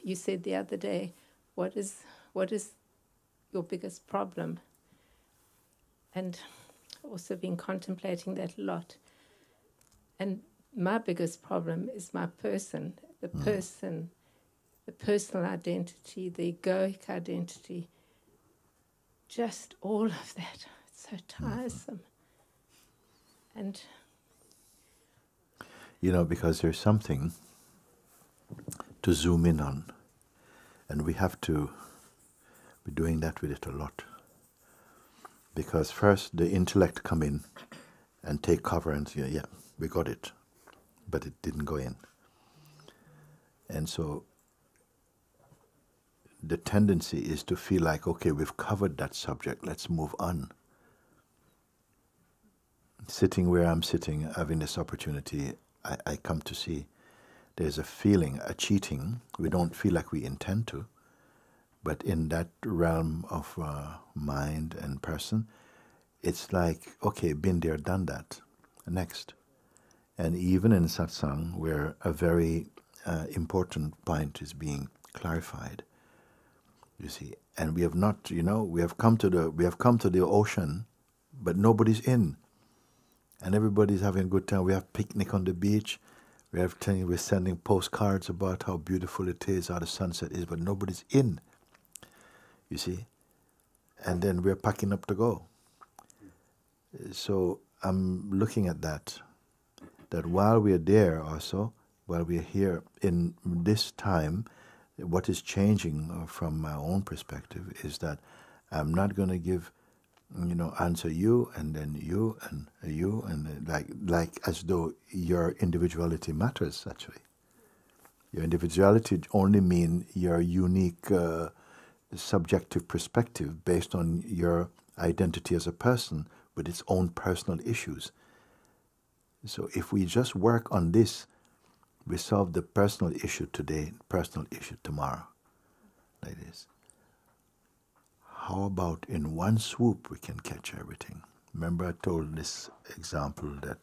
you said the other day, what is your biggest problem? And also been contemplating that a lot. And my biggest problem is my person, the personal identity, the egoic identity. Just all of that. It's so tiresome. And because there's something to zoom in on, and we have to be doing that with it a lot. Because first the intellect come in and take cover and say, yeah, we got it, but it didn't go in. And so the tendency is to feel like, okay, we've covered that subject, let's move on. Sitting where I'm sitting, having this opportunity, I come to see there's a feeling, a cheating. We don't feel like we intend to, but in that realm of mind and person, it's like, okay, been there, done that, next. And even in satsang, where a very important point is being clarified, you see, and we have not, we have come to the ocean, but nobody's in. And everybody's having a good time. We have picnic on the beach. We're sending postcards about how beautiful it is, how the sunset is, but nobody's in. You see? And then we're packing up to go. So I'm looking at that while we're there also, while we're here in this time, what is changing from my own perspective is that I'm not going to give answer you and then you and you and like as though your individuality matters. Actually, your individuality only means your unique subjective perspective based on your identity as a person with its own personal issues. So if we just work on this, we solve the personal issue today, personal issue tomorrow, like this. How about in one swoop we can catch everything? Remember I told this example that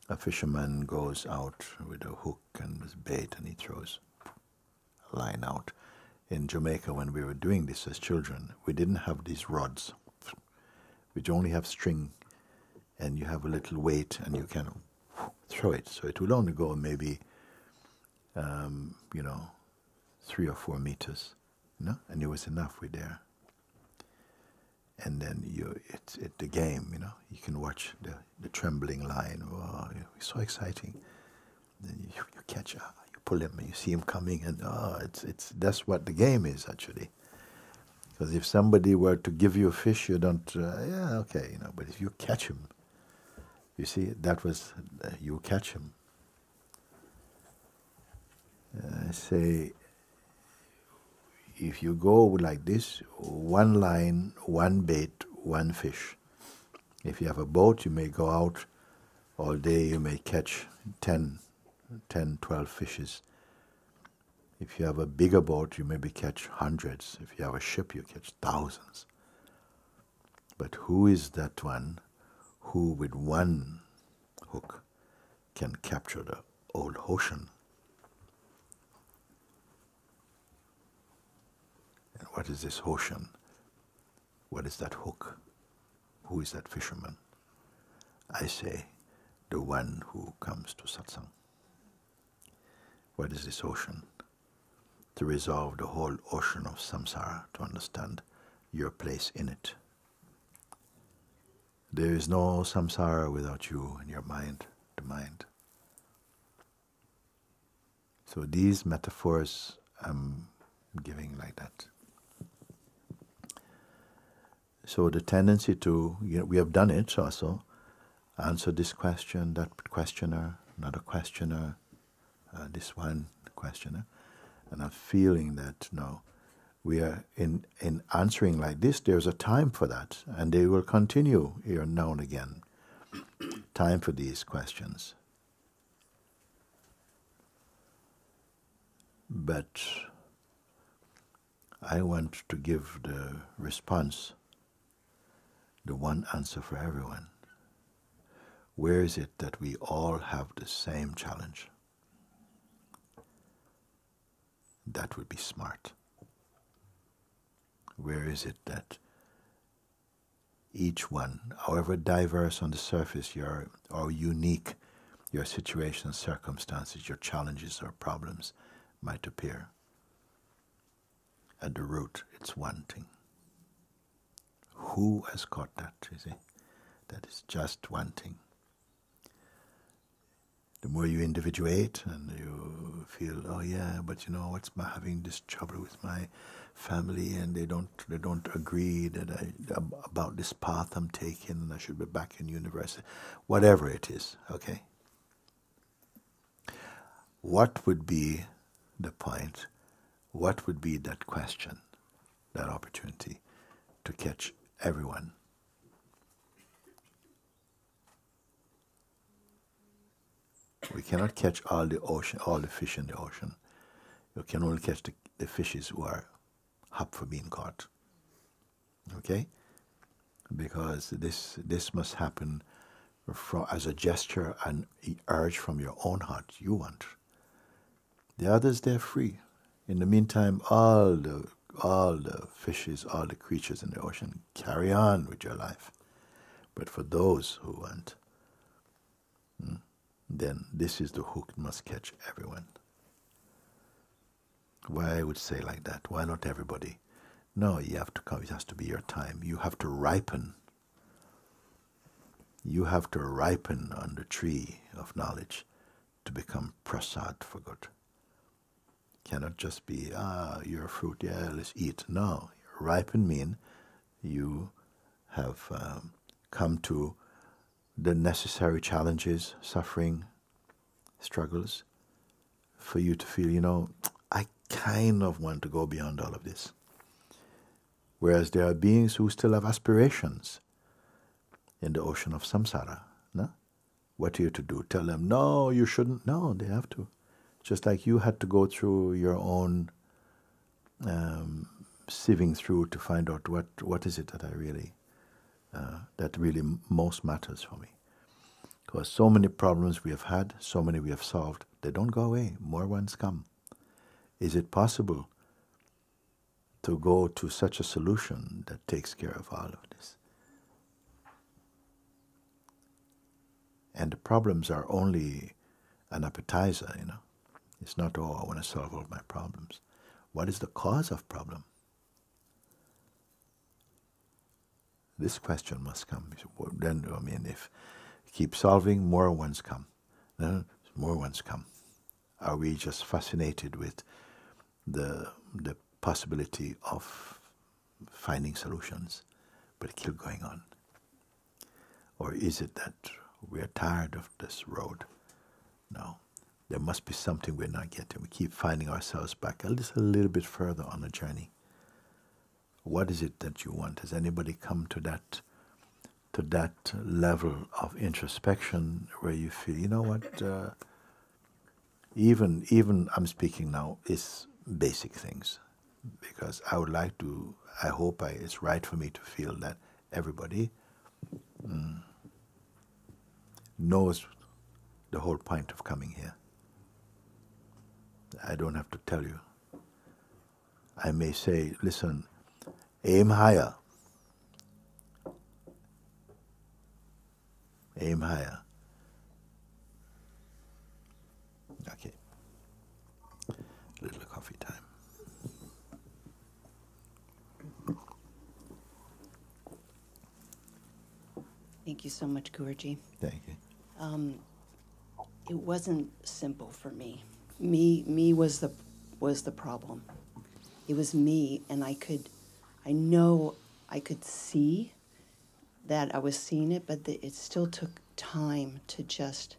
a fisherman goes out with a hook and his bait and he throws a line out. In Jamaica, when we were doing this as children, we didn't have these rods, which only have string, and you have a little weight and you can throw it. So it will only go maybe, 3 or 4 meters. And it was enough with there. And then it's the game, you can watch the trembling line. Oh, it's so exciting. Then you catch, you pull him, and you see him coming, and that's what the game is actually. Because if somebody were to give you a fish, you don't, but if you catch him, you see, that was, you catch him. Say, if you go like this, one line, one bait, one fish. If you have a boat, you may go out all day, you may catch 10, 12 fishes. If you have a bigger boat, you maybe catch hundreds. If you have a ship, you catch thousands. But who is that one who with one hook can capture the old ocean? And what is this ocean? What is that hook? Who is that fisherman? I say, the one who comes to satsang. What is this ocean? To resolve the whole ocean of samsara, to understand your place in it. There is no samsara without you and your mind, the mind. So these metaphors I'm giving like that. So the tendency to, we have done it also, answer this question, that questioner, another questioner, this one questioner, and I'm feeling that no, we are in answering like this, there's a time for that, and they will continue here now and again. Time for these questions. But I want to give the response, the one answer for everyone. Where is it that we all have the same challenge? that would be smart. Where is it that each one, however diverse on the surface or unique your situations, circumstances, your challenges or problems might appear, at the root it's one thing. Who has caught that, you see? That is just one thing. The more you individuate and you feel, oh yeah, but you know, what's my having this trouble with my family, and they don't agree that about this path I'm taking, and I should be back in university, whatever it is, okay? What would be the point? What would be that question, that opportunity to catch everyone? We cannot catch all the fish in the ocean. You can only catch the fishes who are up for being caught. Okay? Because this must happen as a gesture and urge from your own heart. You want. The others, they're free. In the meantime, all the fishes, all the creatures in the ocean, carry on with your life. But for those who want, then this is the hook that must catch everyone. Why I would say like that? Why not everybody? No, you have to come. It has to be your time. You have to ripen. You have to ripen on the tree of knowledge to become prasad for good. Cannot just be, you're a fruit, yeah, let's eat. No, ripen mean you have come to the necessary challenges, suffering, struggles, for you to feel, you know, I kind of want to go beyond all of this. Whereas there are beings who still have aspirations in the ocean of samsara. No? What are you to do? Tell them, no, you shouldn't. No, they have to. Just like you had to go through your own sieving through to find out what is it that that really most matters for me. Because so many problems we have had, so many we have solved, they don't go away. More ones come. Is it possible to go to such a solution that takes care of all of this? And the problems are only an appetizer, you know. It's not, oh, I want to solve all my problems. What is the cause of problem? This question must come. Then, I mean, if you keep solving, more ones come. Then more ones come. Are we just fascinated with the possibility of finding solutions, but keep going on? Or is it that we're tired of this road? No. There must be something we're not getting. We keep finding ourselves back just a little bit further on the journey. What is it that you want? Has anybody come to that level of introspection where you feel, you know what, even I'm speaking now, is basic things. Because I would like to, I hope it's right for me to feel that everybody knows the whole point of coming here. I don't have to tell you. I may say, listen, aim higher. Aim higher. Okay. Little coffee time. Thank you so much, Guruji. Thank you. It wasn't simple for me. Me was the problem. It was me, and I know I could see that I was seeing it, but it still took time to just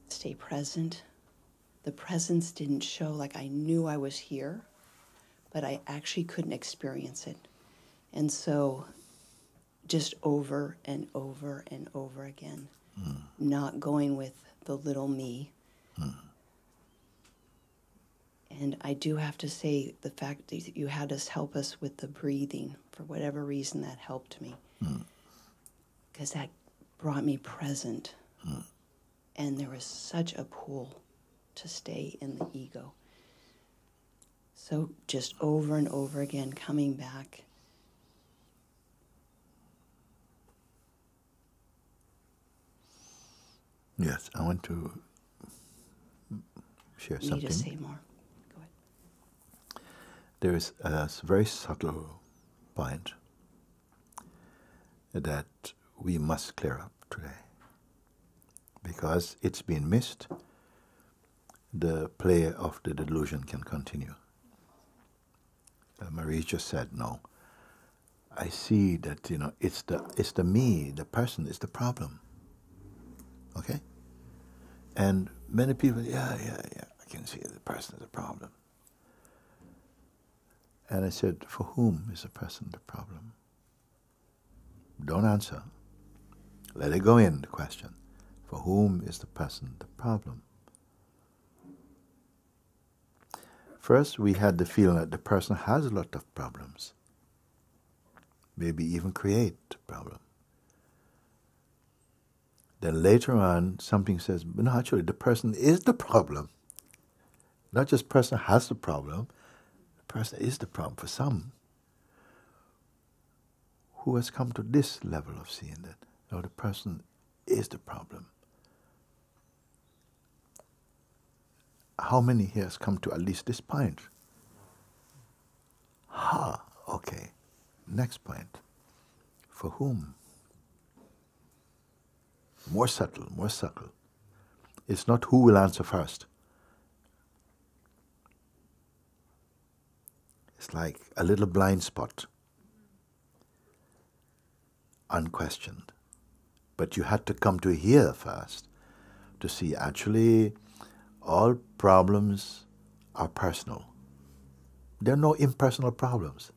stay present. The presence didn't show, like I knew I was here, but I actually couldn't experience it. And so just over and over and over again, not going with the little me. And I do have to say, the fact that you had us help us with the breathing, for whatever reason, that helped me. Because that brought me present. And there was such a pull to stay in the ego. So just over and over again, coming back. Yes, I want to share something. You just say more. Go ahead. There is a very subtle point that we must clear up today. Because it's been missed, the play of the delusion can continue. Marie just said, no, I see that, it's the me, the person is the problem. Okay? And many people, yeah, I can see the person is a problem. And I said, for whom is the person the problem? Don't answer. Let it go in, the question. For whom is the person the problem? First, we had the feeling that the person has a lot of problems. Maybe even create a problem. Then later on, something says, but no, actually, the person is the problem. Not just person has the problem, the person is the problem for some who has come to this level of seeing that, no, the person is the problem. How many here has come to at least this point? Okay. Next point. For whom? More subtle, more subtle. It's not who will answer first. It's like a little blind spot. Unquestioned. But you had to come to here first to see actually all problems are personal. There are no impersonal problems.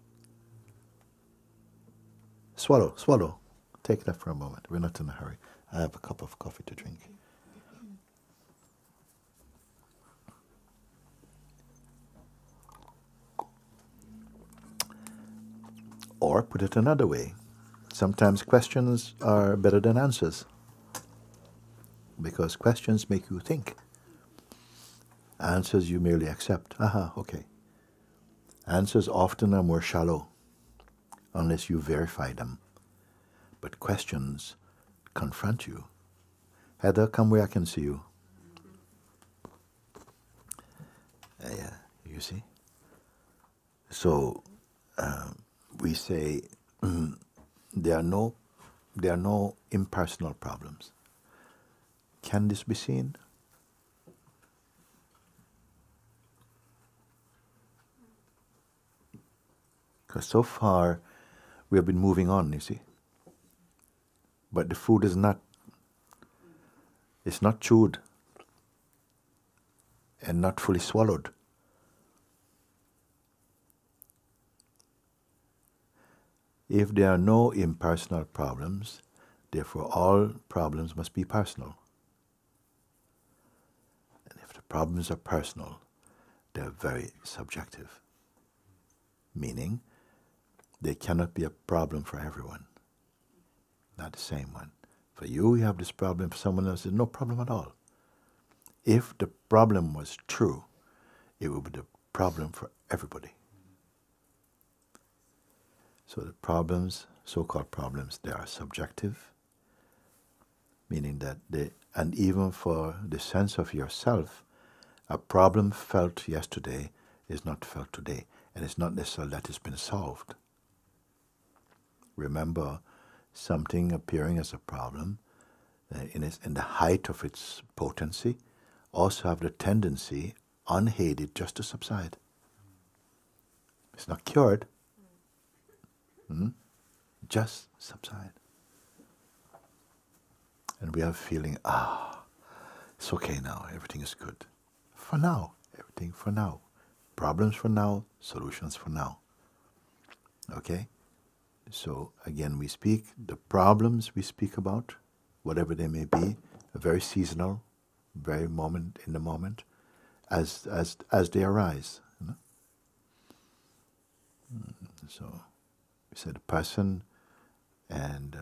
Swallow, swallow. Take that for a moment. We're not in a hurry. I have a cup of coffee to drink. Or put it another way. Sometimes questions are better than answers. Because questions make you think. Answers you merely accept. Okay. Answers often are more shallow, unless you verify them. But questions confront you. Heather, come where I can see you. Yeah, you see? So, we say there are no impersonal problems. Can this be seen? Because so far we have been moving on, you see. But the food is not chewed and not fully swallowed. If there are no impersonal problems, therefore all problems must be personal. And if the problems are personal, they're very subjective. Meaning, they cannot be a problem for everyone. Not the same one. For you have this problem, for someone else, there's no problem at all. If the problem was true, it would be the problem for everybody. So the problems, so-called problems, they are subjective, meaning that and even for the sense of yourself, a problem felt yesterday is not felt today, and it's not necessarily that it's been solved. Remember, something appearing as a problem, in the height of its potency, also have the tendency, unhated, just to subside. It's not cured. Just subside. And we are feeling, it's okay now, everything is good. For now, everything for now. Problems for now, solutions for now. Okay? So again, we speak, the problems we speak about, whatever they may be, are very seasonal, very moment in the moment, as they arise. You know? So we said the person and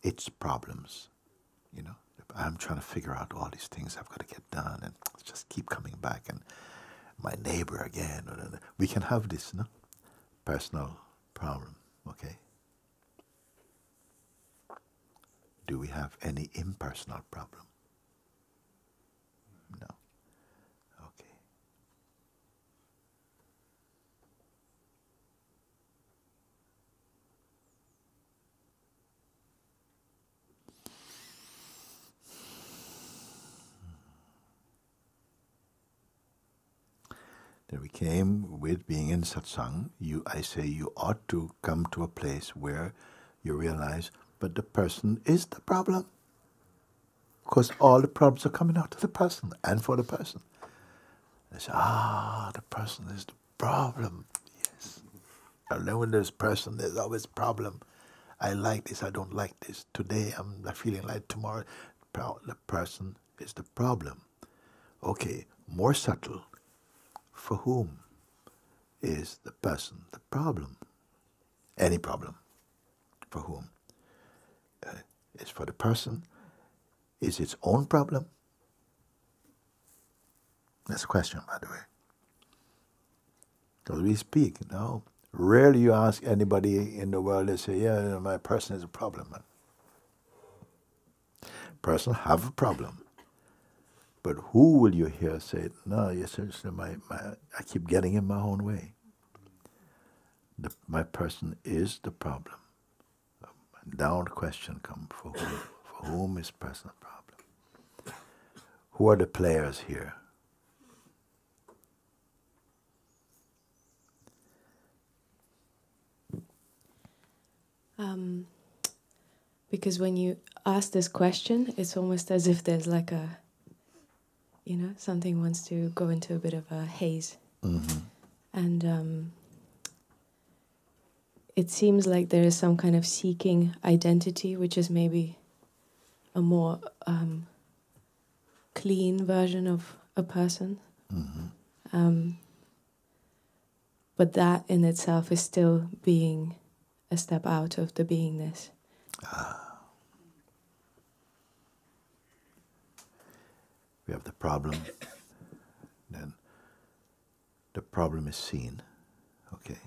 its problems. You know, I'm trying to figure out all these things I've got to get done, and it's just keep coming back, and my neighbor again. We can have this, no? Personal problem, okay? Do we have any impersonal problem? No. Okay. Then we came with being in satsang. I say you ought to come to a place where you realize, but the person is the problem. Because all the problems are coming out of the person and for the person. They say, the person is the problem. Yes. And then when there's person, there's always problem. I like this, I don't like this. Today I'm not feeling like tomorrow. The person is the problem. Okay, more subtle. For whom is the person the problem? Any problem. For whom? It's for the person. Is its own problem? That's a question, by the way. Because we speak, rarely you ask anybody in the world, they say, yeah, my person is a problem. Person have a problem. But who will you hear say, no, yes, I keep getting in my own way. My person is the problem. Now the question comes, for whom is person a problem? Who are the players here? Because when you ask this question, it's almost as if there's like a, something wants to go into a bit of a haze. Mm-hmm. And it seems like there is some kind of seeking identity, which is maybe a more clean version of a person. Mm-hmm. But that in itself is still being a step out of the beingness. We have the problem, then the problem is seen, okay.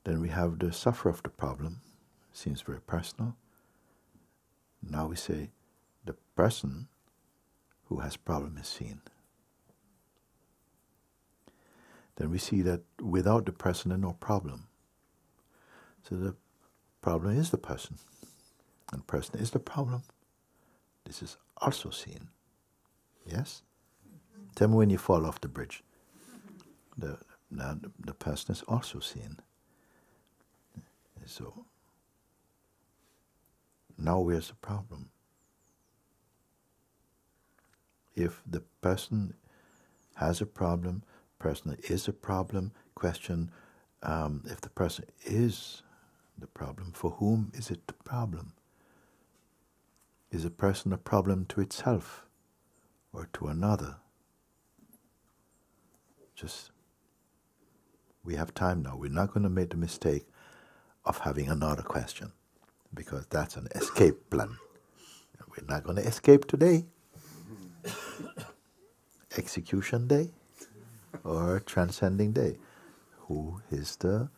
Then we have the sufferer of the problem, seems very personal. Now we say the person who has problem is seen. Then we see that without the person there's no problem. So the problem is the person. And person is the problem. This is also seen. Yes? Tell me when you fall off the bridge. The person is also seen. So now where's the problem? If the person has a problem, person is a problem, question, if the person is the problem, for whom is it the problem? Is a person a problem to itself or to another? We have time now. We're not going to make the mistake of having another question, because that's an escape plan. We're not going to escape today. Execution day or transcending day. Who is this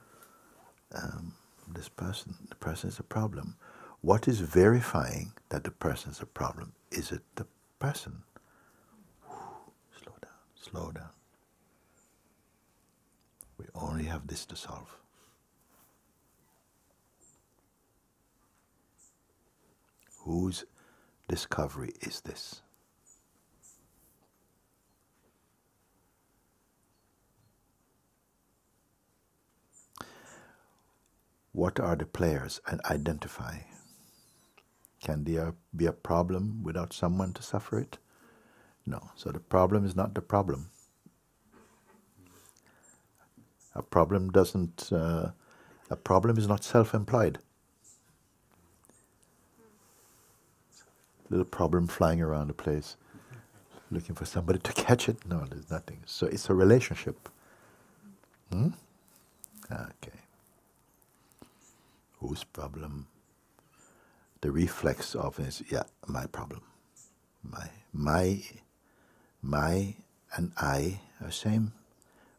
person? The person is a problem. What is verifying that the person is a problem? Is it the person? Slow down, slow down. We only have this to solve. Whose discovery is this? What are the players? And identify. Can there be a problem without someone to suffer it? No. So the problem is not the problem. A problem is not self-employed. Little problem flying around the place, looking for somebody to catch it. No, there's nothing. So it's a relationship. Okay. Whose problem? The reflex of is, my problem. My and I are same.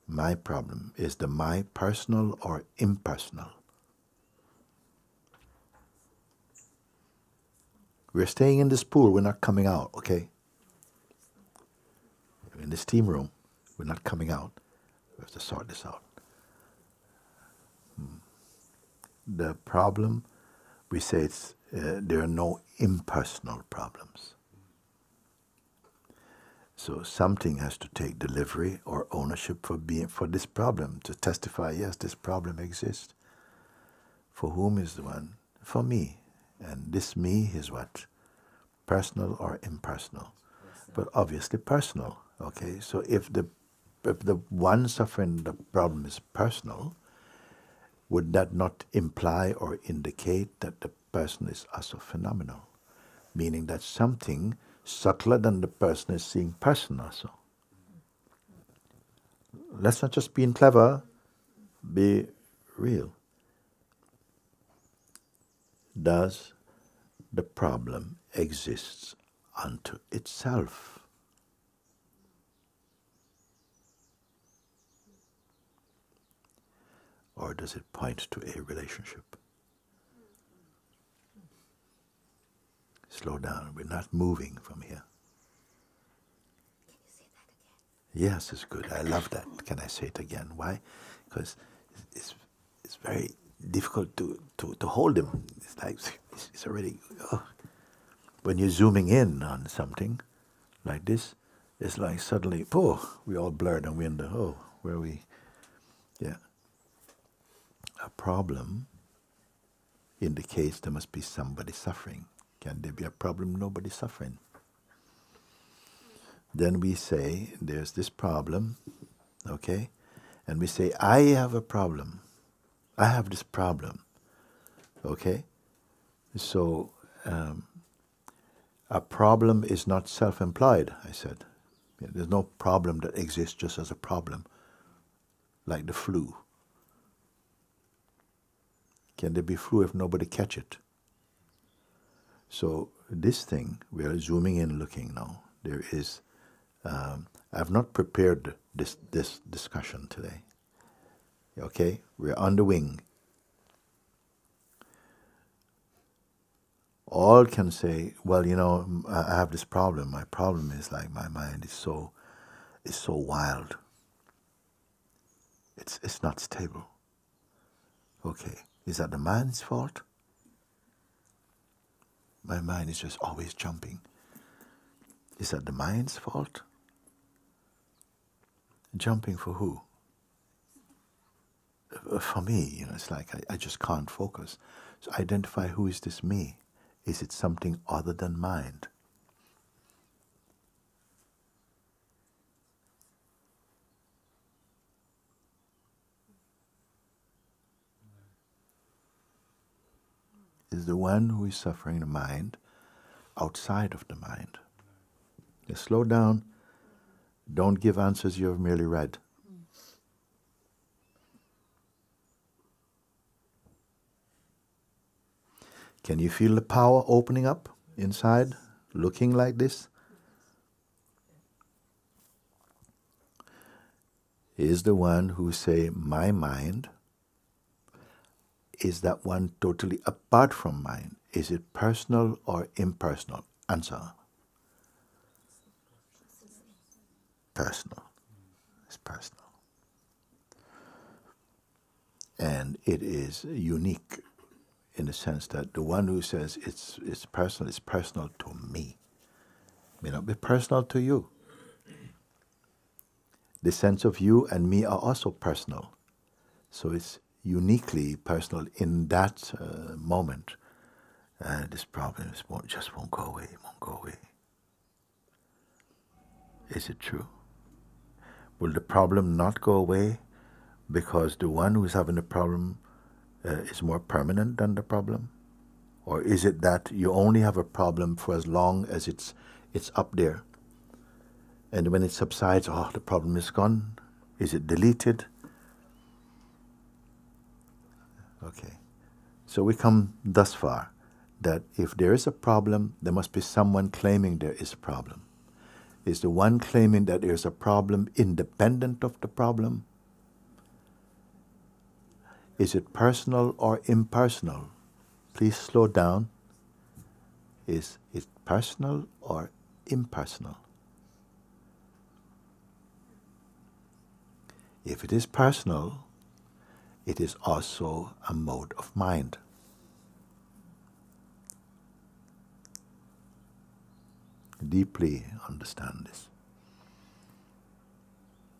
My problem. Is the my personal or impersonal? We're staying in this pool, we're not coming out, okay? In this steam room, we're not coming out. We have to sort this out. The problem, we say it's, there are no impersonal problems. So something has to take delivery or ownership for this problem, to testify, yes, this problem exists. For whom is the one? For me. And this me is what? Personal or impersonal? But obviously personal, okay? So if the one suffering the problem is personal, would that not imply or indicate that the person is also phenomenal? Meaning that something subtler than the person is seeing person also. Let's not just be clever, be real. Does the problem exist unto itself? Or does it point to a relationship? Slow down. We're not moving from here. Can you say that again? Yes, it's good. I love that. Can I say it again? Why? Because it's very difficult to hold him. It's like it's already. Oh. When you're zooming in on something like this, it's like suddenly, oh, we all blurred and we're in the where are we? Yeah. A problem indicates there must be somebody suffering. Can there be a problem? Nobody suffering. Then we say, there's this problem, okay? And we say, I have a problem. I have this problem, okay? So, a problem is not self-employed, I said. Yeah, there's no problem that exists just as a problem, like the flu. Can there be flu if nobody catch it? So this thing, we are zooming in looking now. There is, I've not prepared this discussion today. Okay, we're on the wing. All can say, well, you know, I have this problem. My problem is like my mind is so wild. It's not stable. Okay, is that the mind's fault? My mind is just always jumping. Is that the mind's fault? Jumping for who? For me, you know, it's like I just can't focus. So identify, who is this me? Is it something other than mind? Is the one who is suffering the mind outside of the mind? Just slow down. Don't give answers you have merely read. Can you feel the power opening up inside, looking like this? Is the one who say, my mind, is that one totally apart from mind? Is it personal or impersonal? Answer. Personal. It's personal. And it is unique in the sense that the one who says it's personal is personal to me. It may not be personal to you. The sense of you and me are also personal. So it's uniquely personal in that moment. This problem just won't go away, it won't go away. Is it true? Will the problem not go away because the one who's having the problem is more permanent than the problem? Or is it that you only have a problem for as long as it's up there? And when it subsides, oh, the problem is gone. Is it deleted? Okay. So we come thus far. that if there is a problem, there must be someone claiming there is a problem. Is the one claiming that there is a problem independent of the problem? Is it personal or impersonal? Please slow down. Is it personal or impersonal? If it is personal, it is also a mode of mind. Deeply understand this.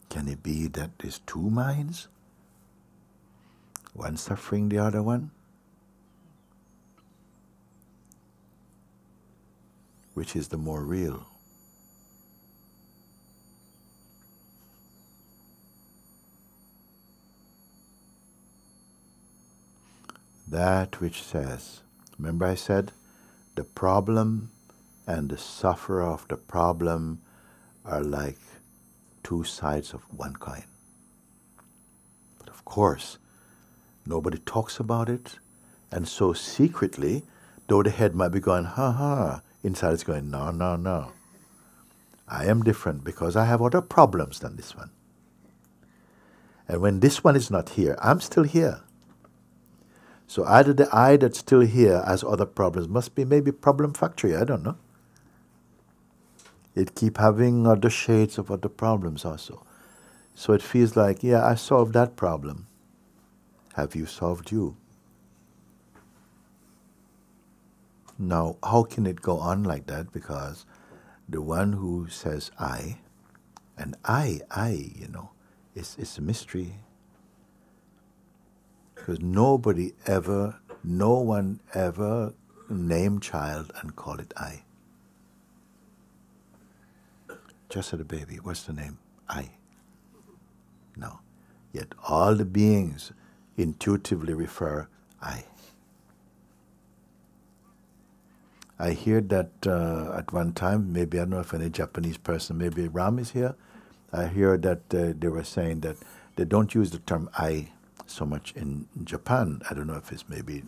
Can it be that there's two minds? One suffering the other one? Which is the more real? That which says, remember I said, the problem and the sufferer of the problem are like two sides of one coin. But of course, nobody talks about it, and so secretly, though the head might be going, ha ha, inside it's going, no, no, no. I am different because I have other problems than this one. And when this one is not here, I'm still here. So either the I that's still here has other problems, must be maybe problem factory, I don't know. It keep having other shades of other problems also. So it feels like, yeah, I solved that problem. Have you solved you? Now, how can it go on like that? Because the one who says I, and I, it's a mystery. Because no one ever name child and call it I. Just as a baby, what's the name? I. No. Yet all the beings intuitively refer I. I hear that at one time, maybe I don't know if any Japanese person, maybe Ram is here, I hear that they were saying that they don't use the term I so much in Japan. I don't know if it's maybe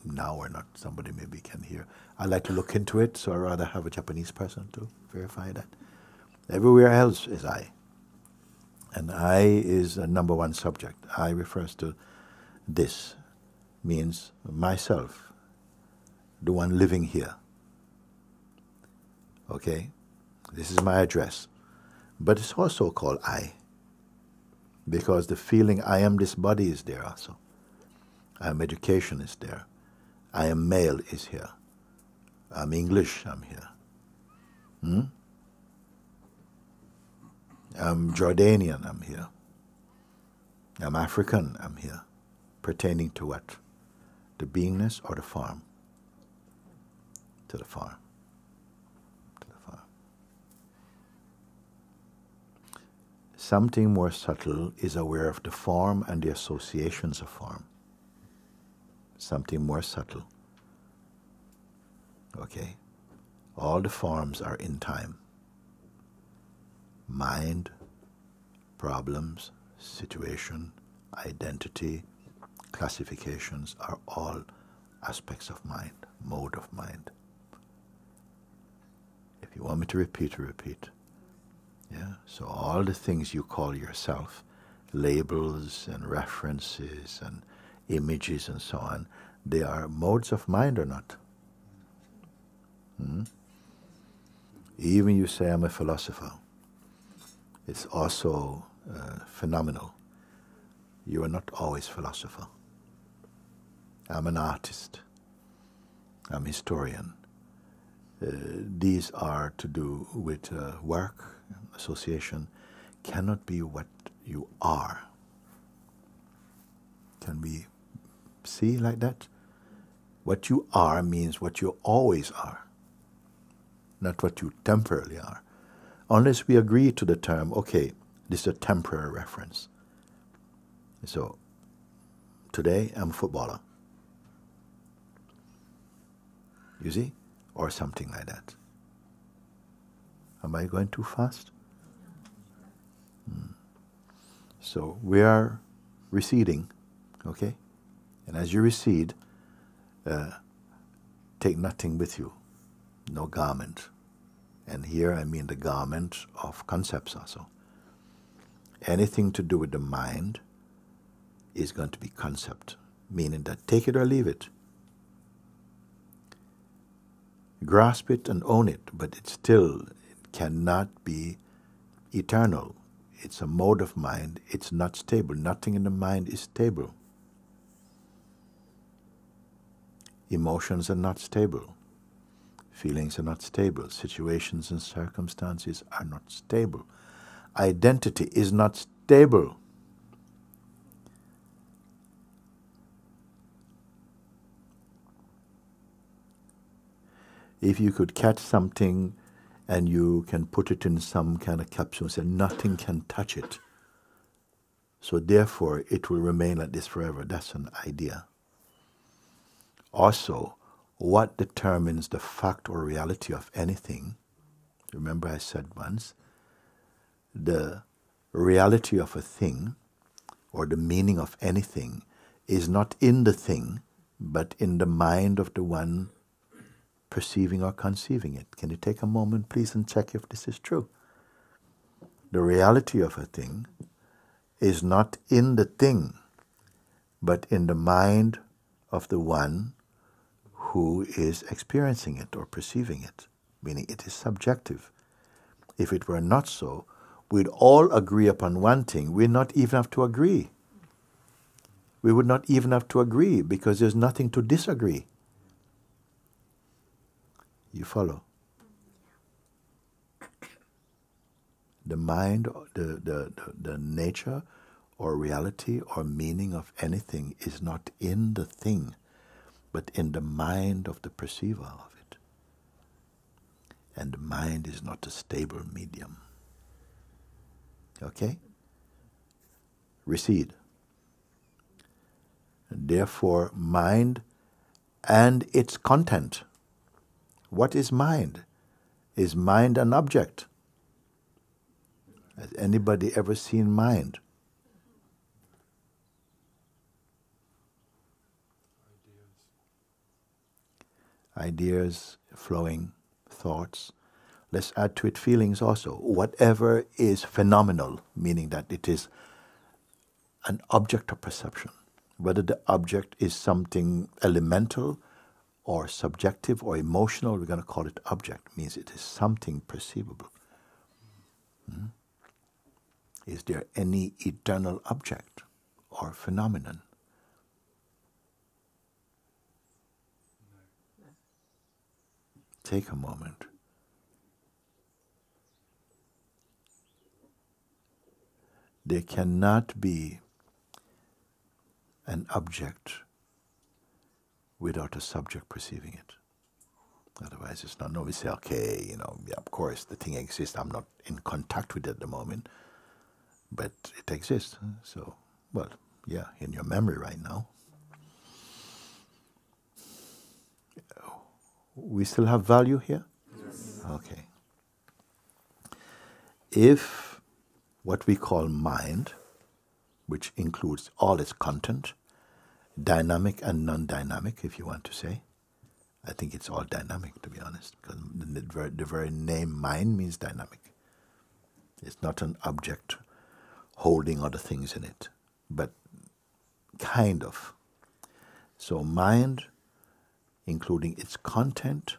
now or not. Somebody maybe can hear. I'd like to look into it, so I'd rather have a Japanese person to verify that. Everywhere else is I. And I is a number one subject. I refers to this, means myself, the one living here. Okay? This is my address. But it's also called I, because the feeling I am this body is there also. I am education is there. I am male is here. I'm English, I'm here. I'm Jordanian, I'm here. I'm African, I'm here. Pertaining to what? The beingness or the farm? To the farm. To the farm. Something more subtle is aware of the form and the associations of form. Something more subtle. Okay? All the forms are in time. Mind, problems, situation, identity, classifications are all aspects of mind, mode of mind. If you want me to repeat, repeat. Yeah? So all the things you call yourself, labels and references and images and so on, they are modes of mind or not? Even you say I'm a philosopher. It's also phenomenal. You are not always philosopher. I'm an artist. I'm a historian. These are to do with work, association. Cannot be what you are. Can we see like that? What you are means what you always are, not what you temporarily are. Unless we agree to the term, okay, this is a temporary reference. So, today I'm a footballer. You see? Or something like that. Am I going too fast? So, we are receding, okay? And as you recede, take take nothing with you, no garment. And here I mean the garment of concepts also. Anything to do with the mind is going to be concept, meaning that take it or leave it. Grasp it and own it, but it cannot be eternal. It's a mode of mind. It's not stable. Nothing in the mind is stable. Emotions are not stable. Feelings are not stable. Situations and circumstances are not stable. Identity is not stable. If you could catch something and you can put it in some kind of capsule and nothing can touch it, so therefore it will remain like this forever. That's an idea. Also, what determines the fact or reality of anything? Remember I said once, the reality of a thing or the meaning of anything is not in the thing, but in the mind of the one perceiving or conceiving it. Can you take a moment, please, and check if this is true? The reality of a thing is not in the thing, but in the mind of the one who is experiencing it or perceiving it, meaning it is subjective. If it were not so, we'd all agree upon one thing. We'd not even have to agree. We would not even have to agree because there's nothing to disagree. You follow? The mind, the nature or reality or meaning of anything is not in the thing, but in the mind of the perceiver of it. And the mind is not a stable medium. Okay? Recede. And therefore, mind and its content. What is mind? Is mind an object? Has anybody ever seen mind? Ideas, flowing, thoughts. Let's add to it feelings also. Whatever is phenomenal, meaning that it is an object of perception. Whether the object is something elemental or subjective or emotional, we're going to call it object. Means it is something perceivable. Is there any eternal object or phenomenon? Take a moment. There cannot be an object without a subject perceiving it. Otherwise it's not. No, we say, okay, yeah, of course the thing exists. I'm not in contact with it at the moment, but it exists. So, well, yeah, in your memory right now. We still have value here? Yes. Okay. If what we call mind, which includes all its content, dynamic and non-dynamic, if you want to say. I think it's all dynamic, to be honest, because the very name mind means dynamic. It's not an object holding other things in it, but kind of. So mind, including its content,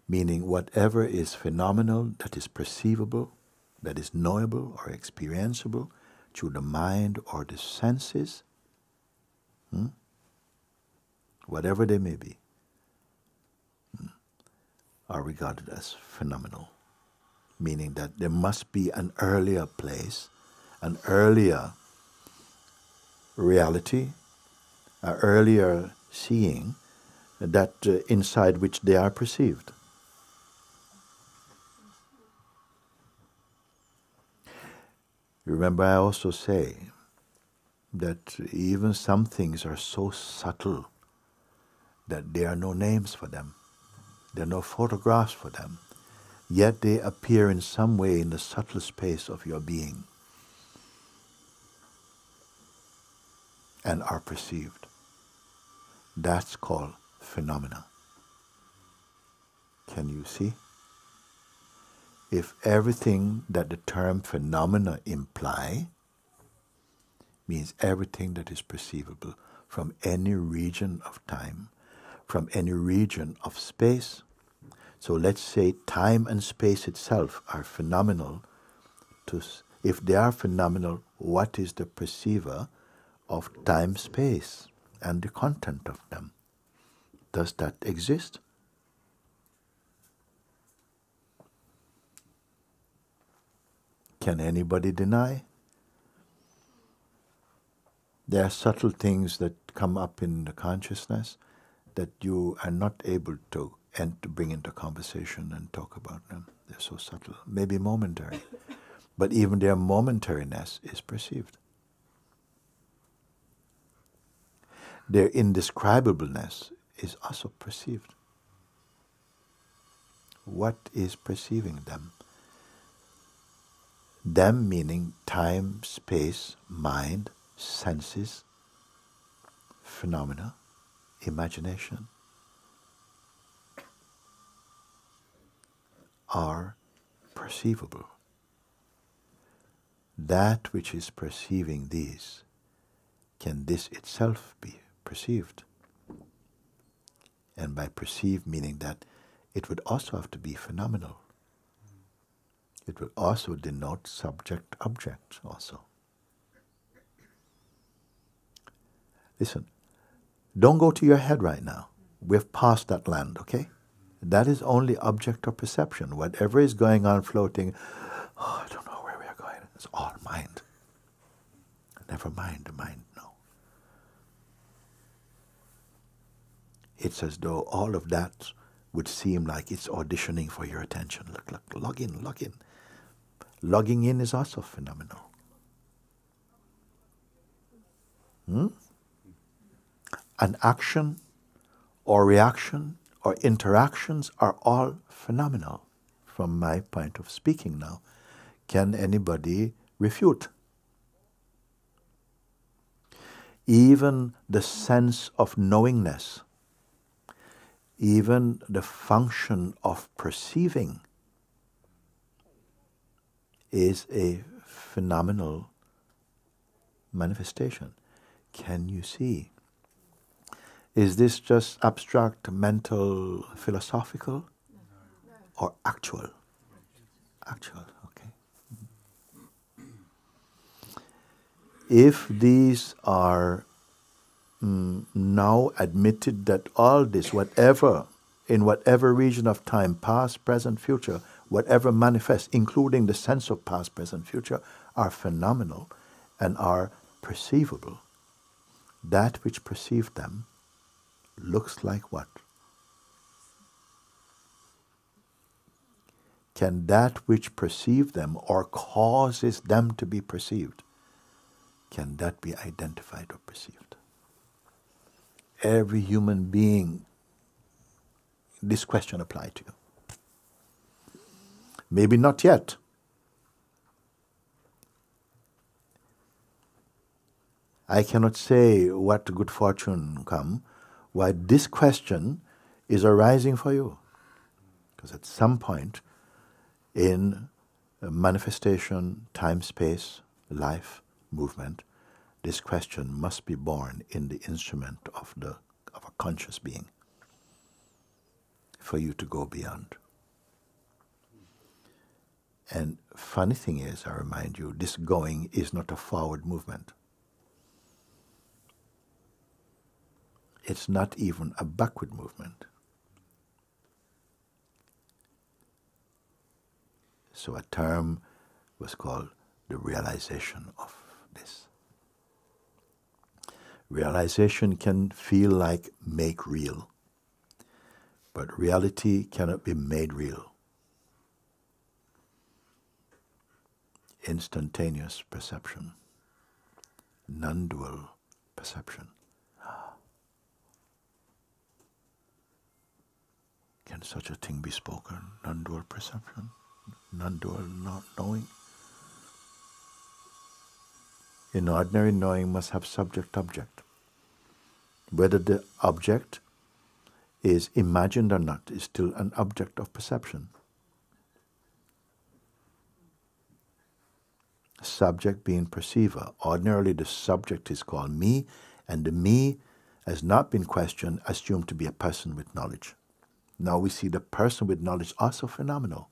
meaning whatever is phenomenal, that is perceivable, that is knowable or experienceable through the mind or the senses, whatever they may be, are regarded as phenomenal, meaning that there must be an earlier place, an earlier reality, an earlier seeing that inside which they are perceived. Remember, I also say that even some things are so subtle that there are no names for them. There are no photographs for them. Yet they appear in some way in the subtle space of your being and are perceived. That's called phenomena. Can you see? If everything that the term phenomena imply means everything that is perceivable from any region of time, from any region of space. So let's say time and space itself are phenomenal. If they are phenomenal, what is the perceiver of time, space, and the content of them? Does that exist? Can anybody deny? There are subtle things that come up in the consciousness that you are not able to bring into conversation and talk about them. They're so subtle, maybe momentary. But even their momentariness is perceived. Their indescribableness is also perceived. What is perceiving them? Them meaning time, space, mind, senses, phenomena, imagination, are perceivable. That which is perceiving these, can this itself be perceived? And by perceive meaning that it would also have to be phenomenal. It would also denote subject-object also. Listen, don't go to your head right now. We've passed that land, okay? That is only object or perception. Whatever is going on floating, I don't know where we are going. It's all mind. Never mind the mind, no. It's as though all of that would seem like it's auditioning for your attention. Look, log in. Logging in is also phenomenal. An action or reaction or interactions are all phenomenal from my point of speaking now. Can anybody refute? Even the sense of knowingness, even the function of perceiving is a phenomenal manifestation. Can you see? Is this just abstract, mental, philosophical, or actual? Actual, okay. If these are now admitted that all this, whatever, in whatever region of time, past, present, future, whatever manifests, including the sense of past, present, future, are phenomenal and are perceivable, that which perceived them looks like what? Can that which perceived them or causes them to be perceived, can that be identified or perceived? Every human being, this question applies to you. Maybe not yet. I cannot say what good fortune come, why this question is arising for you. Because at some point in manifestation, time, space, life, movement, this question must be born in the instrument of a conscious being for you to go beyond. And funny thing is, I remind you, this going is not a forward movement. It's not even a backward movement. So a term was called the realization of this. Realization can feel like make real, but reality cannot be made real. Instantaneous perception, non-dual perception. Can such a thing be spoken? Non-dual perception, non-dual not knowing. In ordinary knowing must have subject-object. Whether the object is imagined or not, is still an object of perception. Subject being perceiver. Ordinarily the subject is called me, and the me has not been questioned, assumed to be a person with knowledge. Now we see the person with knowledge also phenomenal.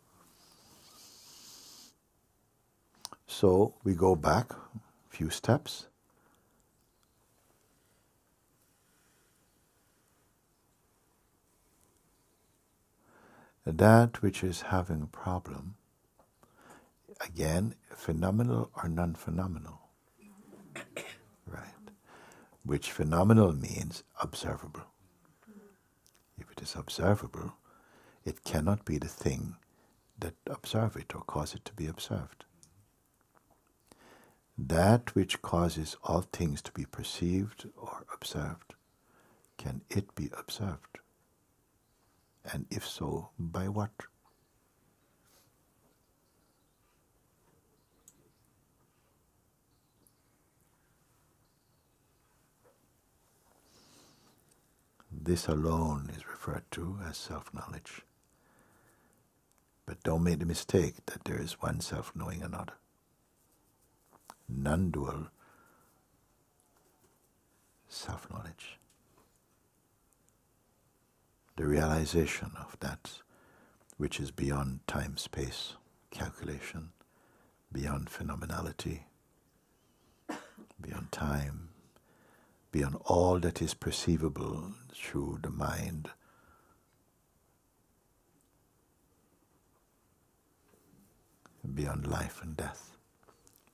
So we go back a few steps. That which is having a problem, again, phenomenal or non-phenomenal? Right. Which phenomenal means observable. If it is observable, it cannot be the thing that observe it or cause it to be observed. That which causes all things to be perceived or observed, can it be observed? And if so, by what? This alone is referred to as self-knowledge. But don't make the mistake that there is one self knowing another. Non-dual self-knowledge. The realization of that which is beyond time-space calculation, beyond phenomenality, beyond time, beyond all that is perceivable through the mind. Beyond life and death,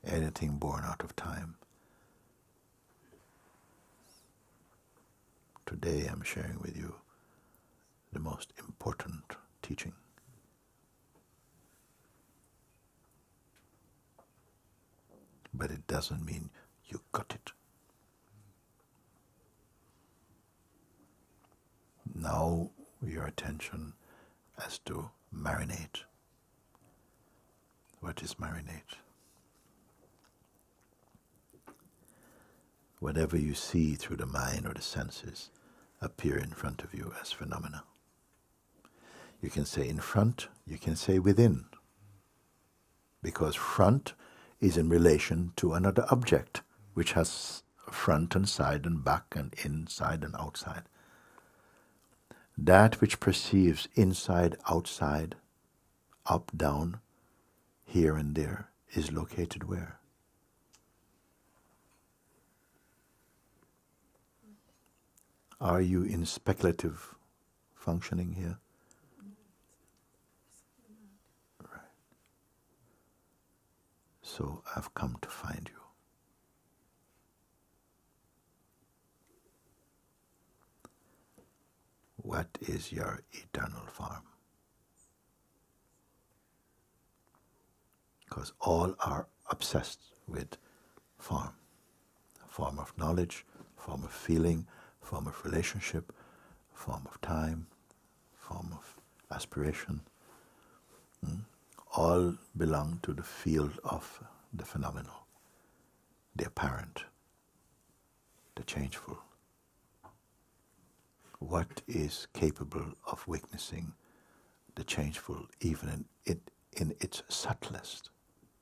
anything born out of time. Today I'm sharing with you the most important teaching. But it doesn't mean you got it. Now your attention has to marinate. What is marinate? Whatever you see through the mind or the senses appear in front of you as phenomena. You can say in front, you can say within. Because front is in relation to another object, which has front and side and back and inside and outside. That which perceives inside, outside, up, down, here and there, is located where? Are you in speculative functioning here? Right. So I've come to find you. What is your eternal form? Because all are obsessed with form. A form of knowledge, form of feeling, form of relationship, form of time, form of aspiration. All belong to the field of the phenomenal, the apparent, the changeful. What is capable of witnessing the changeful even in its subtlest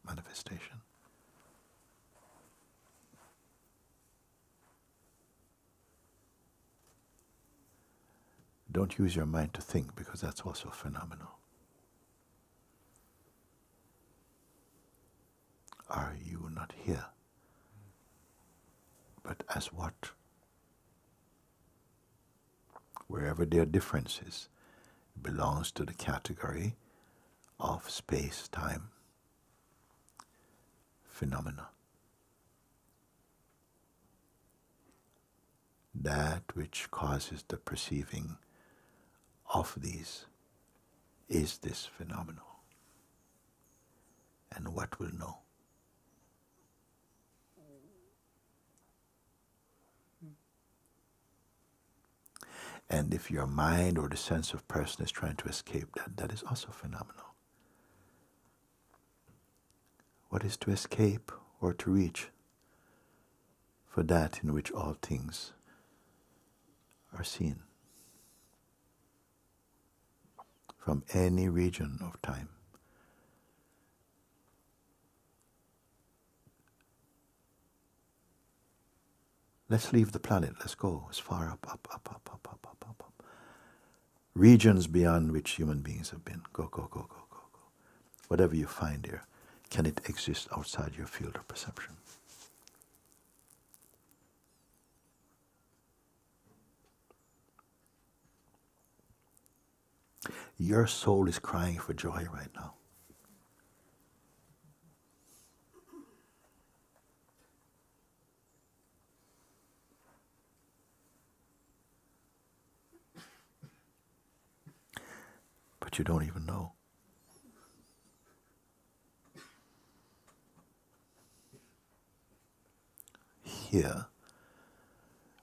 manifestation? Don't use your mind to think, because that's also phenomenal. Are you not here? But as what? Wherever there are differences, it belongs to the category of space, time, phenomena. That which causes the perceiving of these is this phenomenal. And what will know? And if your mind or the sense of person is trying to escape that, that is also phenomenal. What is to escape or to reach? For that in which all things are seen. from any region of time. Let's leave the planet. Let's go as far up. Regions beyond which human beings have been. Go. Whatever you find here, can it exist outside your field of perception? Your soul is crying for joy right now. But you don't even know. Here,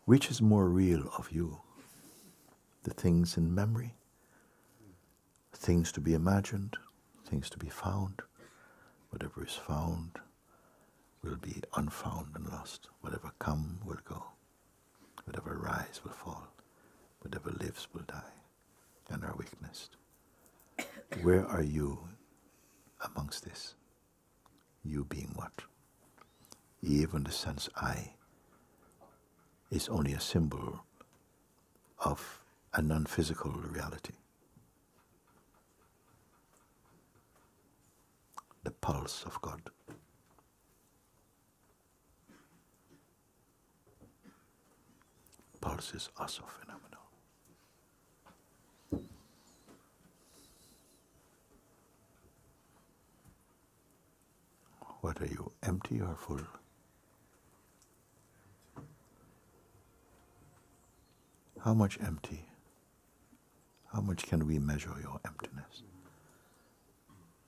which is more real of you? The things in memory? Things to be imagined? Things to be found? Whatever is found will be unfound and lost. Whatever come will go. Whatever rise will fall. Whatever lives will die and are witnessed. Where are you amongst this? You being what? Even the sense I is only a symbol of a non-physical reality. The pulse of God. Pulse is also phenomenal. What are you, empty or full? How much empty? How much can we measure your emptiness?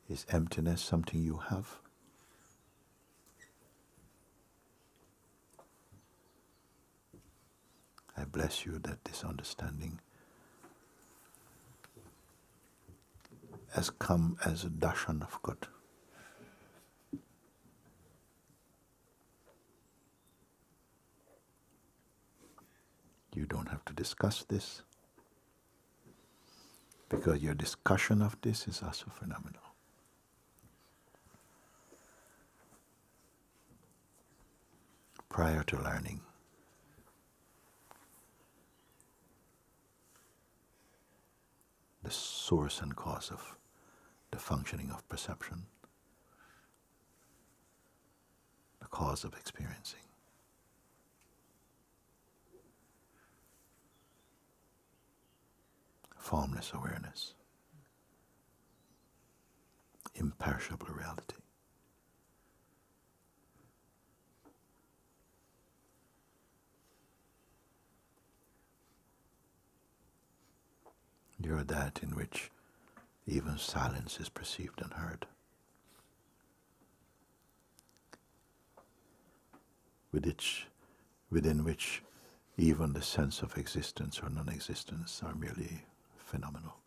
Is emptiness something you have? I bless you that this understanding has come as a darshan of God. You don't have to discuss this, because your discussion of this is also phenomenal. Prior to learning, the source and cause of the functioning of perception, the cause of experiencing, formless awareness, imperishable reality. You're that in which even silence is perceived and heard, within which even the sense of existence or non-existence are merely phenomenal.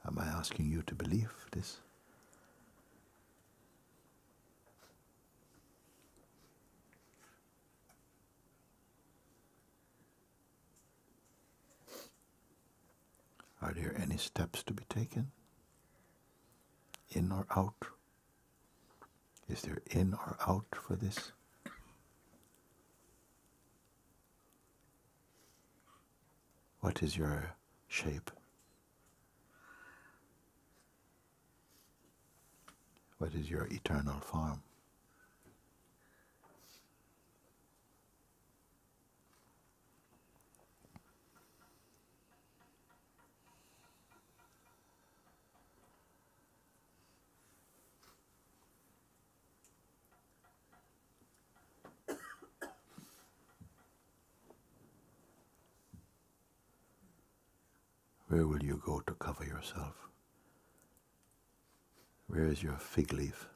Am I asking you to believe this? Are there any steps to be taken? In or out? Is there in or out for this? What is your shape? What is your eternal form? Where will you go to cover yourself? Where is your fig leaf?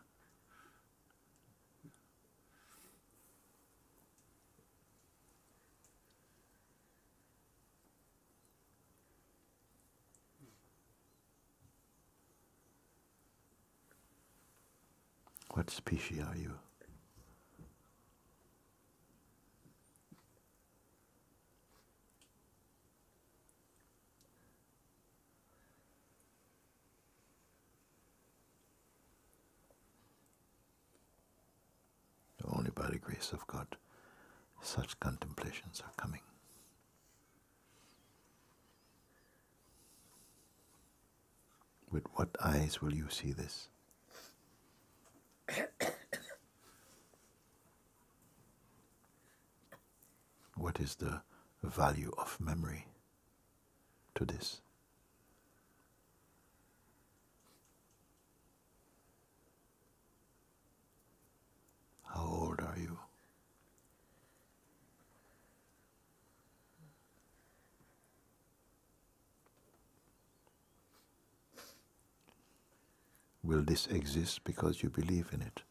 What species are you? by the grace of God, such contemplations are coming. With what eyes will you see this? What is the value of memory to this? How old are you? Will this exist because you believe in it?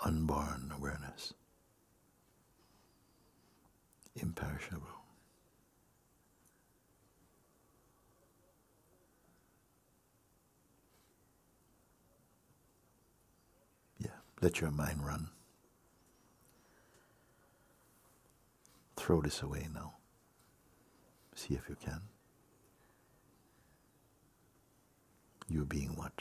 Unborn awareness, imperishable. Yeah, let your mind run. Throw this away now. See if you can. You being what?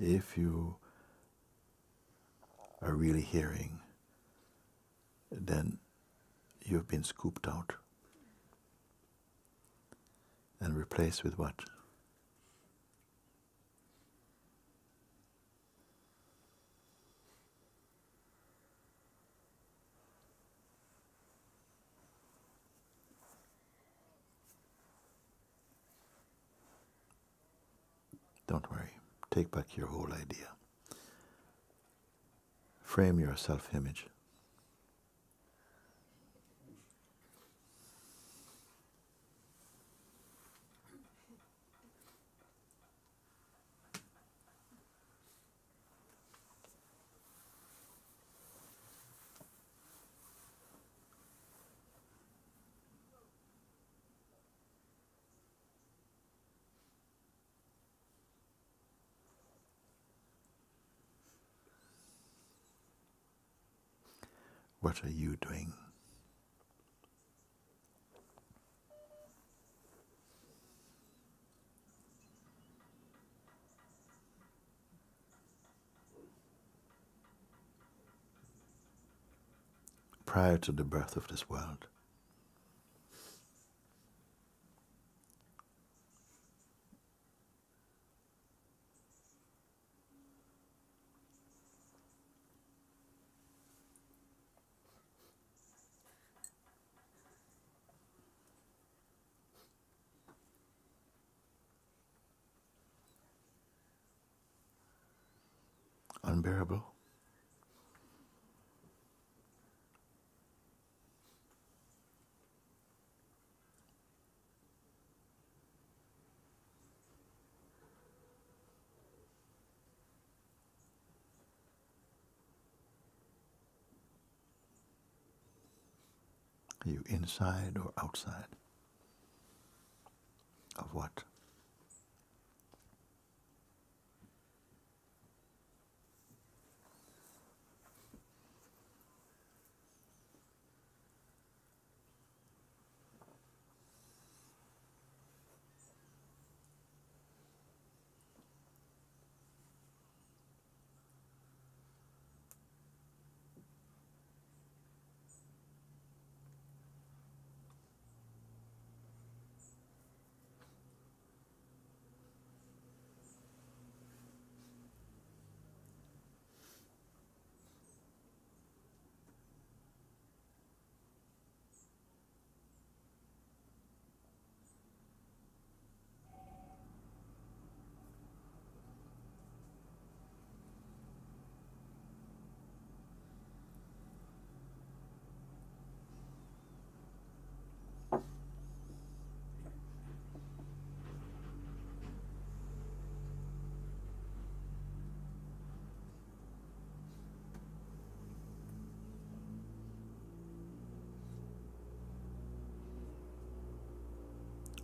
If you are really hearing, then you've been scooped out and replaced with what? Don't worry. Take back your whole idea. Frame your self-image. What are you doing? Prior to the birth of this world? Unbearable? Are you inside or outside of what?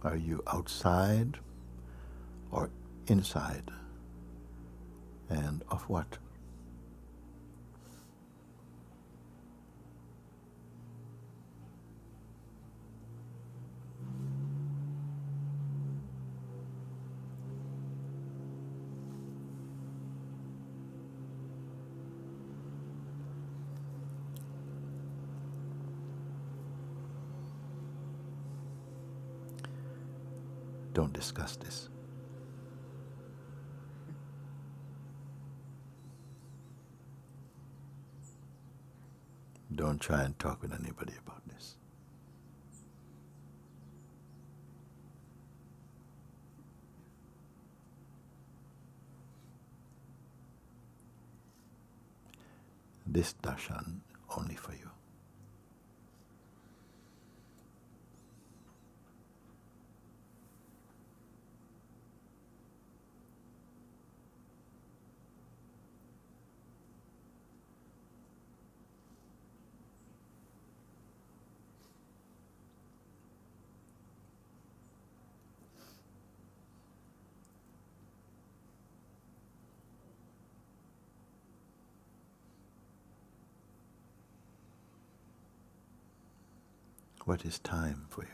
Are you outside or inside? And of what? Don't discuss this. Don't try and talk with anybody about this. This darshan only for you. What is time for you?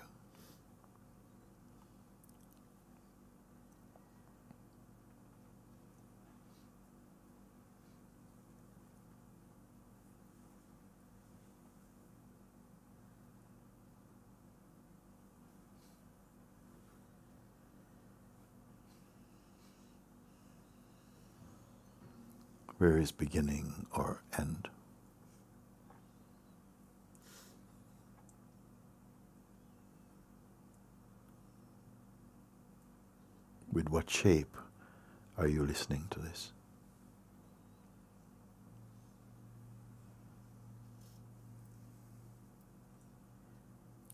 Where is beginning or end? With what shape are you listening to this?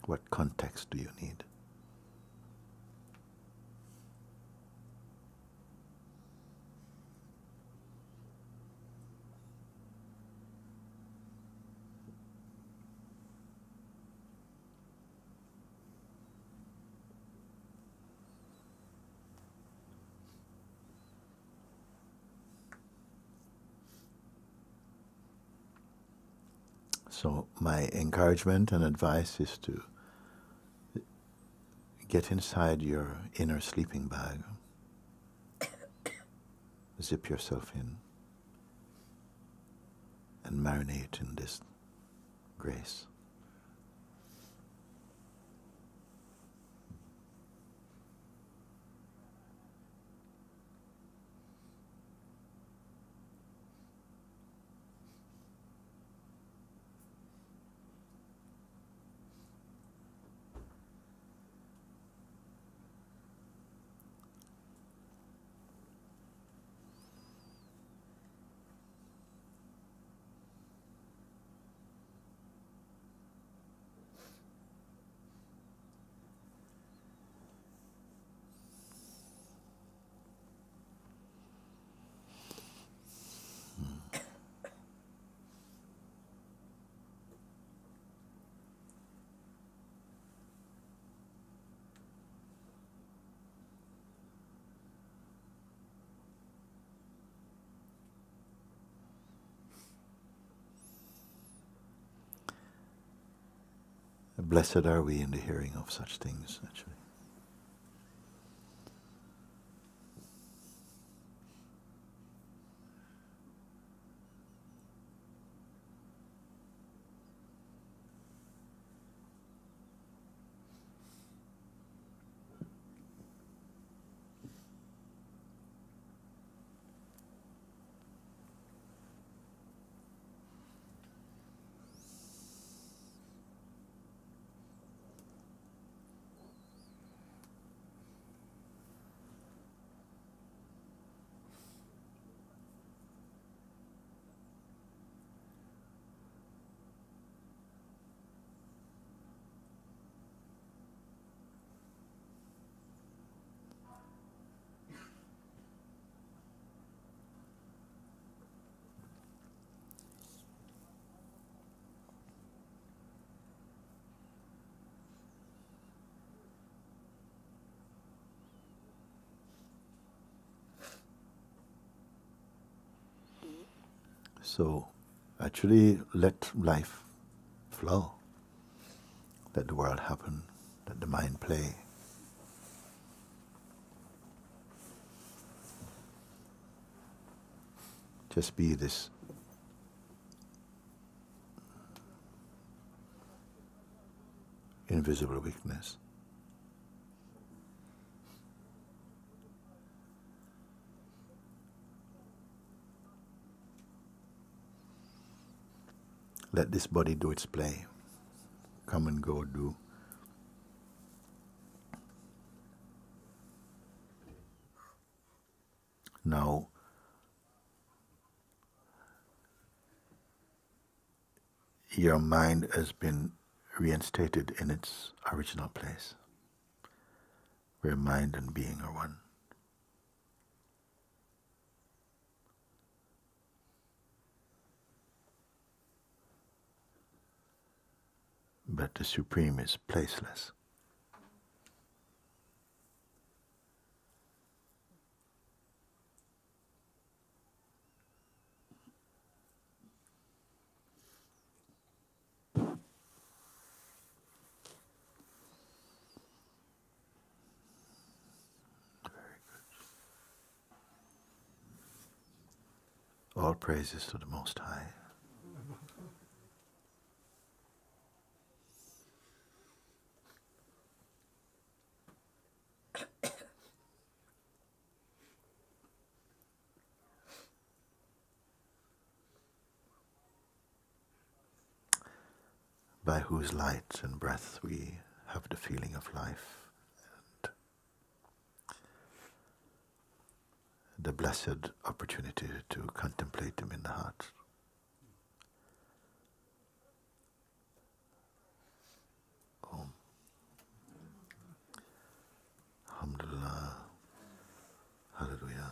What context do you need? So my encouragement and advice is to get inside your inner sleeping bag, zip yourself in, and marinate in this grace. Blessed are we in the hearing of such things, actually. So actually let life flow. Let the world happen. Let the mind play. Just be this invisible weakness. Let this body do its play. Come and go, do. Now, your mind has been reinstated in its original place, where mind and being are one. But the Supreme is placeless. All praises to the Most High. By whose light and breath we have the feeling of life and the blessed opportunity to contemplate Him in the heart. Om. Alhamdulillah. Hallelujah.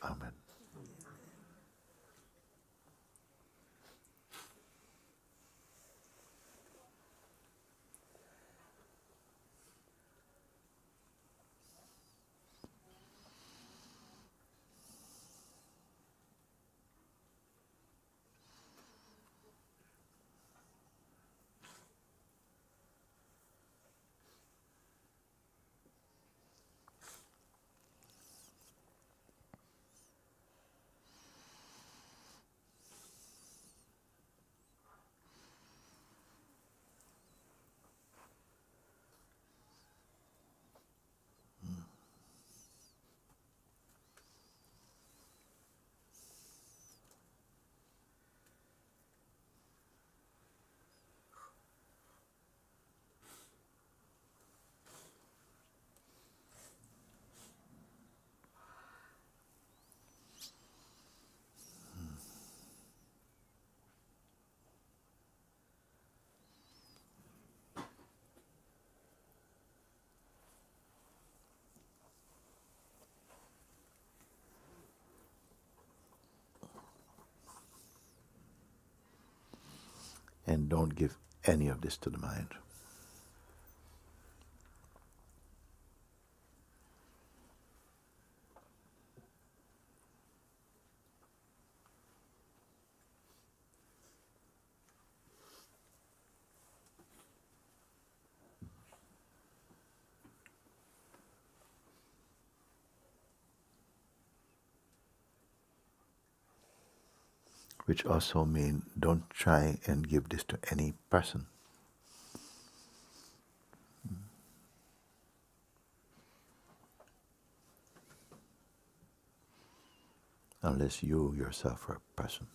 Amen. And don't give any of this to the mind. Which also means don't try and give this to any person. Unless you yourself are a person.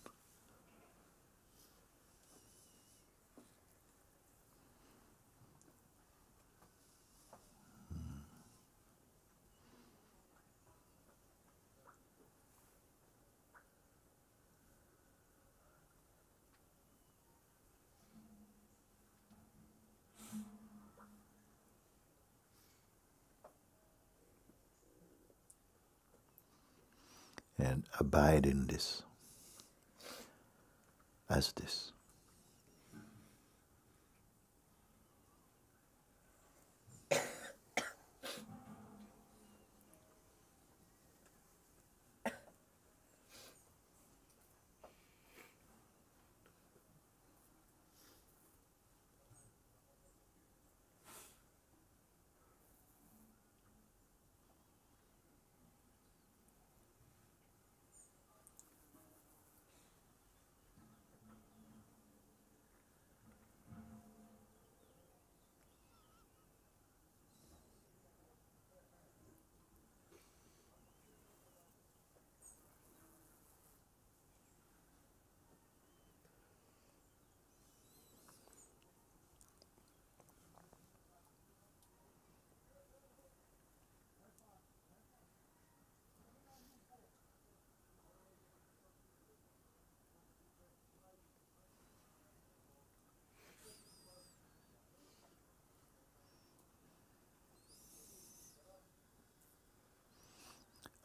And abide in this, as this.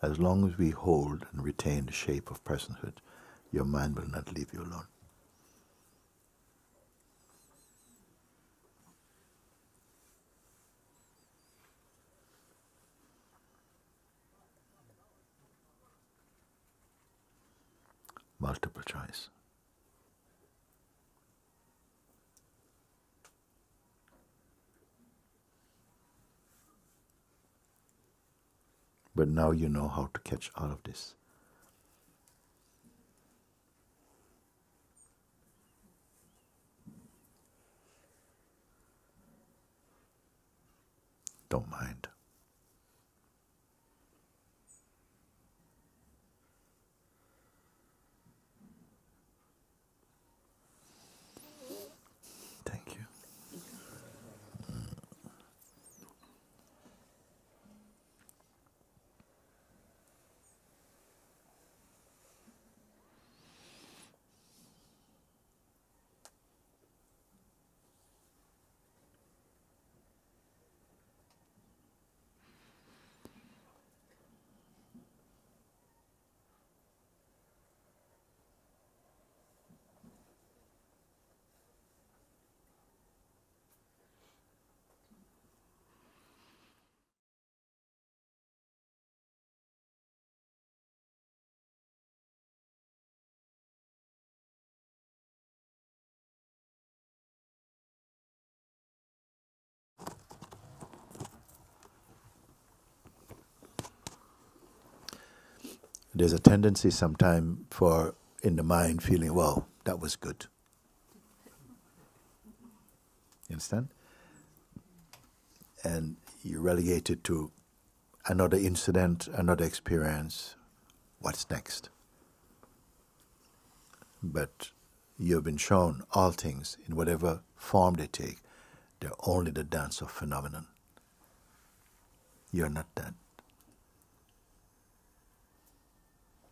As long as we hold and retain the shape of personhood, your mind will not leave you alone. Multiple choice. But now you know how to catch all of this. Don't mind. Thank you. There's a tendency sometimes for in the mind feeling, wow, that was good. You understand? And you relegate it to another incident, another experience. What's next? But you have been shown all things, in whatever form they take, they're only the dance of phenomenon. You're not that.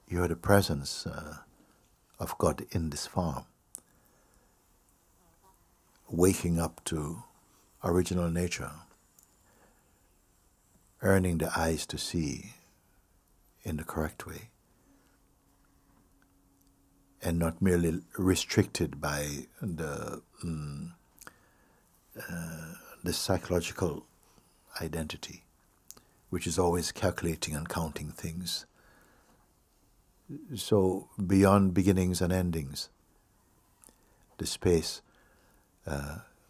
You are the presence of God in this form, waking up to original nature, earning the eyes to see in the correct way, and not merely restricted by the psychological identity, which is always calculating and counting things. So beyond beginnings and endings, the space,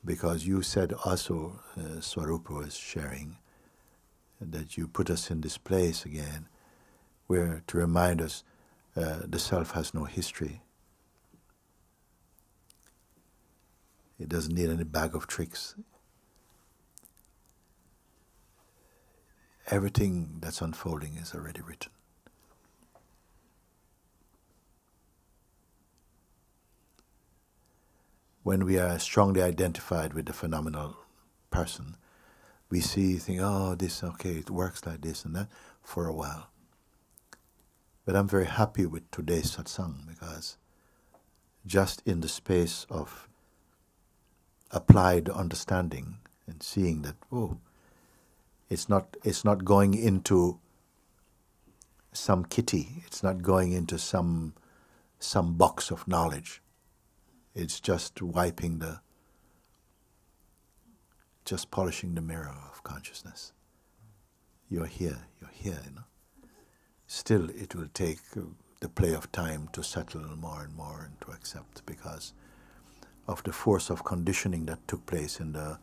because you said also, Swarupa was sharing, that you put us in this place again, where to remind us the self has no history. It doesn't need any bag of tricks. Everything that's unfolding is already written. When we are strongly identified with the phenomenal person, we think, oh, this, okay, it works like this and that for a while. But I'm very happy with today's satsang, because just in the space of applied understanding and seeing that, oh, it's not going into some kitty, it's not going into some box of knowledge. It's just just polishing the mirror of consciousness. You're here, you know. Still, it will take the play of time to settle more and more and to accept, because of the force of conditioning that took place in the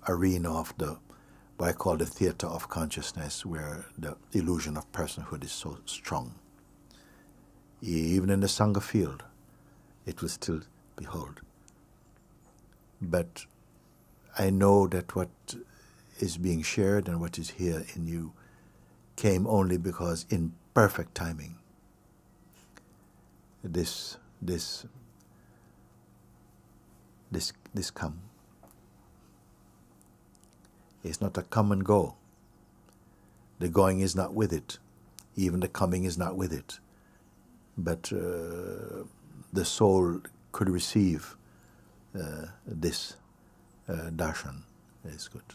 arena of what I call the theater of consciousness, where the illusion of personhood is so strong. Even in the Sangha field, it will still behold. But I know that what is being shared and what is here in you came only because in perfect timing this come. It's not a come and go. The going is not with it. Even the coming is not with it. But the soul could receive this darshan. Is good.